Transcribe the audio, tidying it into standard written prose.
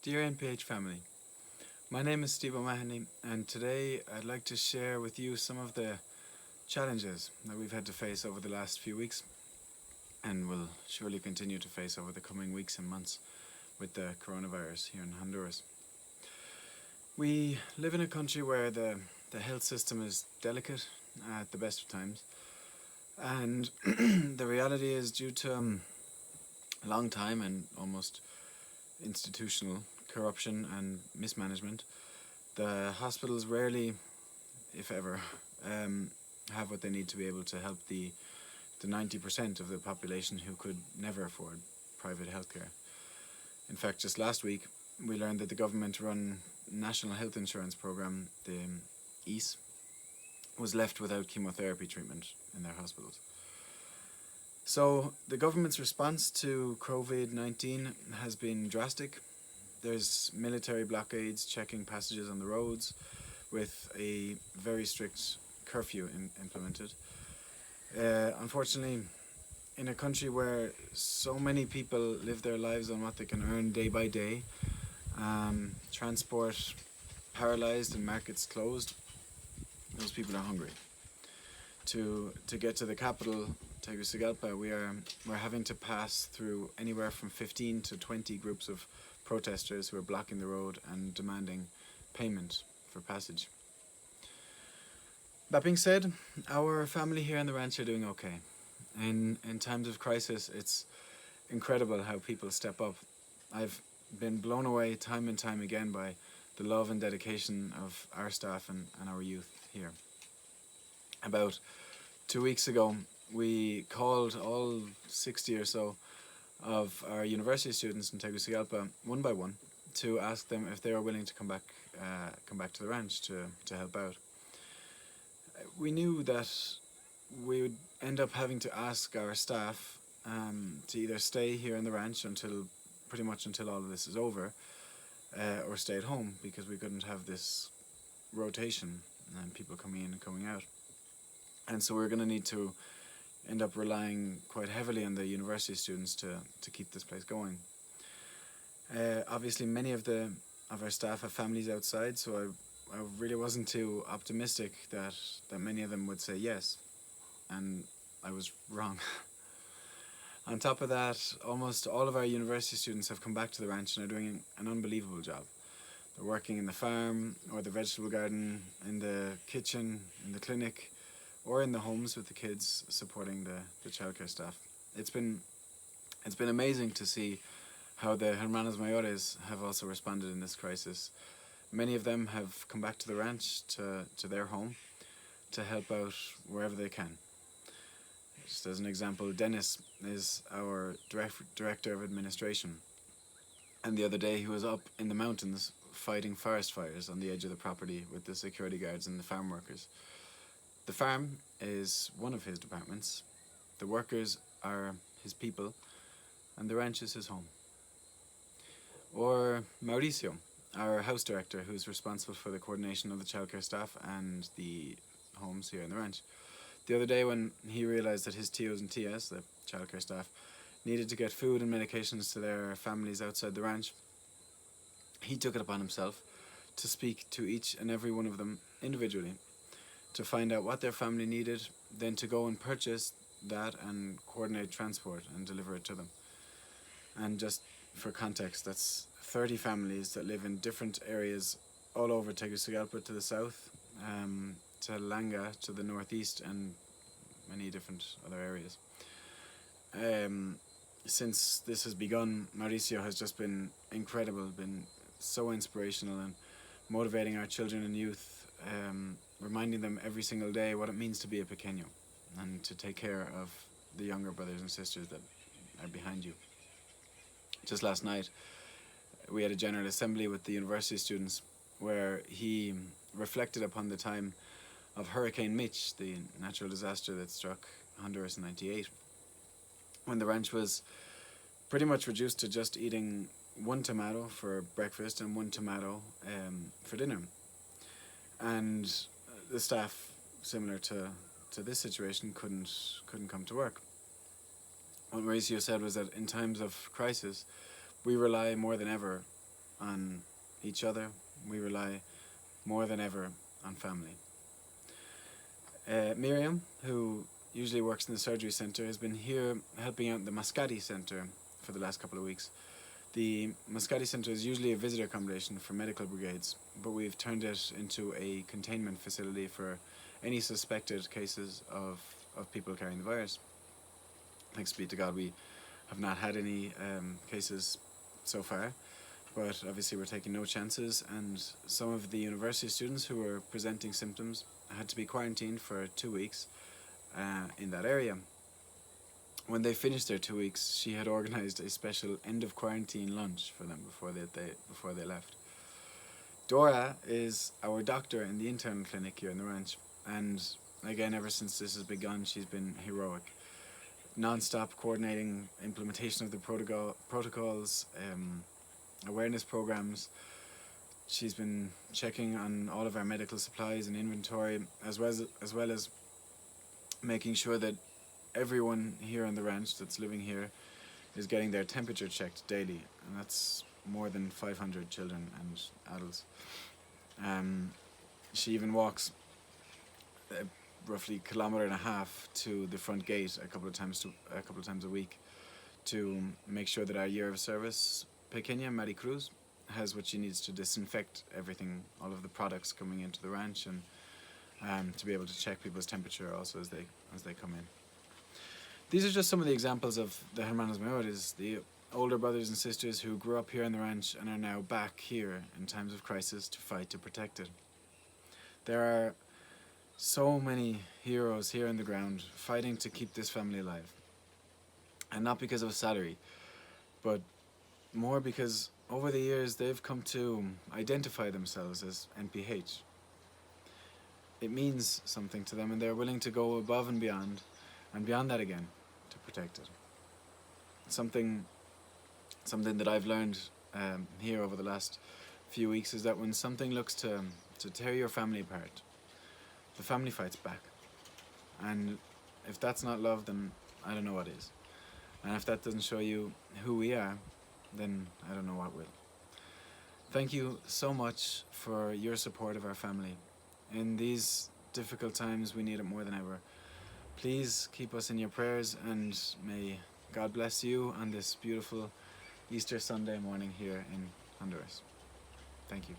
Dear NPH family, my name is Steve O'Mahony, and today I'd like to share with you some of the challenges that we've had to face over the last few weeks and will surely continue to face over the coming weeks and months with the coronavirus here in Honduras. We live in a country where the health system is delicate at the best of times, and the reality is, due to long time and almost institutional corruption and mismanagement, the hospitals rarely, if ever, have what they need to be able to help the 90% of the population who could never afford private healthcare. In fact, just last week we learned that the government-run National Health Insurance Program, the EASE, was left without chemotherapy treatment in their hospitals. So the government's response to COVID-19 has been drastic. There's military blockades checking passages on the roads, with a very strict curfew implemented. Unfortunately, in a country where so many people live their lives on what they can earn day by day, transport paralyzed and markets closed, those people are hungry. To get to the capital, Tegucigalpa, we're having to pass through anywhere from 15 to 20 groups of protesters who are blocking the road and demanding payment for passage. That being said, our family here on the ranch are doing okay. In times of crisis, it's incredible how people step up. I've been blown away time and time again by the love and dedication of our staff and our youth here. About 2 weeks ago, we called all 60 or so of our university students in Tegucigalpa one by one to ask them if they were willing to come back to the ranch to help out. We knew that we would end up having to ask our staff to either stay here in the ranch pretty much until all of this is over, or stay at home, because we couldn't have this rotation and people coming in and coming out. And so we're going to need to end up relying quite heavily on the university students to keep this place going. Obviously, many of our staff have families outside, so I really wasn't too optimistic that many of them would say yes, and I was wrong. On top of that, almost all of our university students have come back to the ranch and are doing an unbelievable job. They're working in the farm or the vegetable garden, in the kitchen, in the clinic, or in the homes with the kids, supporting the childcare staff. It's been amazing to see how the Hermanos Mayores have also responded in this crisis. Many of them have come back to the ranch, to their home, to help out wherever they can. Just as an example, Dennis is our director of administration, and the other day he was up in the mountains fighting forest fires on the edge of the property with the security guards and the farm workers. The farm is one of his departments, the workers are his people, and the ranch is his home. Or Mauricio, our house director, who's responsible for the coordination of the childcare staff and the homes here in the ranch. The other day, when he realized that his tios and tias, the childcare staff, needed to get food and medications to their families outside the ranch, he took it upon himself to speak to each and every one of them individually, to find out what their family needed, then to go and purchase that and coordinate transport and deliver it to them. And just for context, that's 30 families that live in different areas all over Tegucigalpa to the south, to Langa to the northeast, and many different other areas. Since this has begun, Mauricio has just been incredible, been so inspirational and motivating our children and youth, reminding them every single day what it means to be a pequeño and to take care of the younger brothers and sisters that are behind you. Just last night, we had a general assembly with the university students where he reflected upon the time of Hurricane Mitch, the natural disaster that struck Honduras in '98, when the ranch was pretty much reduced to just eating one tomato for breakfast and one tomato for dinner. And the staff, similar to this situation, couldn't come to work. What Mauricio said was that in times of crisis, we rely more than ever on each other. We rely more than ever on family. Miriam, who usually works in the surgery centre, has been here helping out the Mascati Centre for the last couple of weeks. The Mascati Centre is usually a visitor accommodation for medical brigades, but we've turned it into a containment facility for any suspected cases of people carrying the virus. Thanks be to God, we have not had any cases so far, but obviously we're taking no chances, and some of the university students who were presenting symptoms had to be quarantined for 2 weeks in that area. When they finished their 2 weeks, she had organised a special end of quarantine lunch for them before they left. Dora is our doctor in the internal clinic here in the ranch, and again, ever since this has begun, she's been heroic. Non-stop coordinating implementation of the protocols, awareness programs. She's been checking on all of our medical supplies and inventory, as well as making sure that everyone here on the ranch that's living here is getting their temperature checked daily, and that's more than 500 children and adults. She even walks roughly 1.5 kilometers to the front gate a couple of times a week to make sure that our year of service pequeña Maricruz has what she needs to disinfect everything, all of the products coming into the ranch, and to be able to check people's temperature also as they come in. These are just some of the examples of the Hermanos Mayores, the older brothers and sisters who grew up here on the ranch and are now back here in times of crisis to fight to protect it. There are so many heroes here on the ground fighting to keep this family alive. And not because of salary, but more because over the years they've come to identify themselves as NPH. It means something to them, and they're willing to go above and beyond that again, to protect it. Something that I've learned here over the last few weeks is that when something looks to tear your family apart, the family fights back. And if that's not love, then I don't know what is. And if that doesn't show you who we are, then I don't know what will. Thank you so much for your support of our family. In these difficult times, we need it more than ever. Please keep us in your prayers, and may God bless you on this beautiful Easter Sunday morning here in Honduras. Thank you.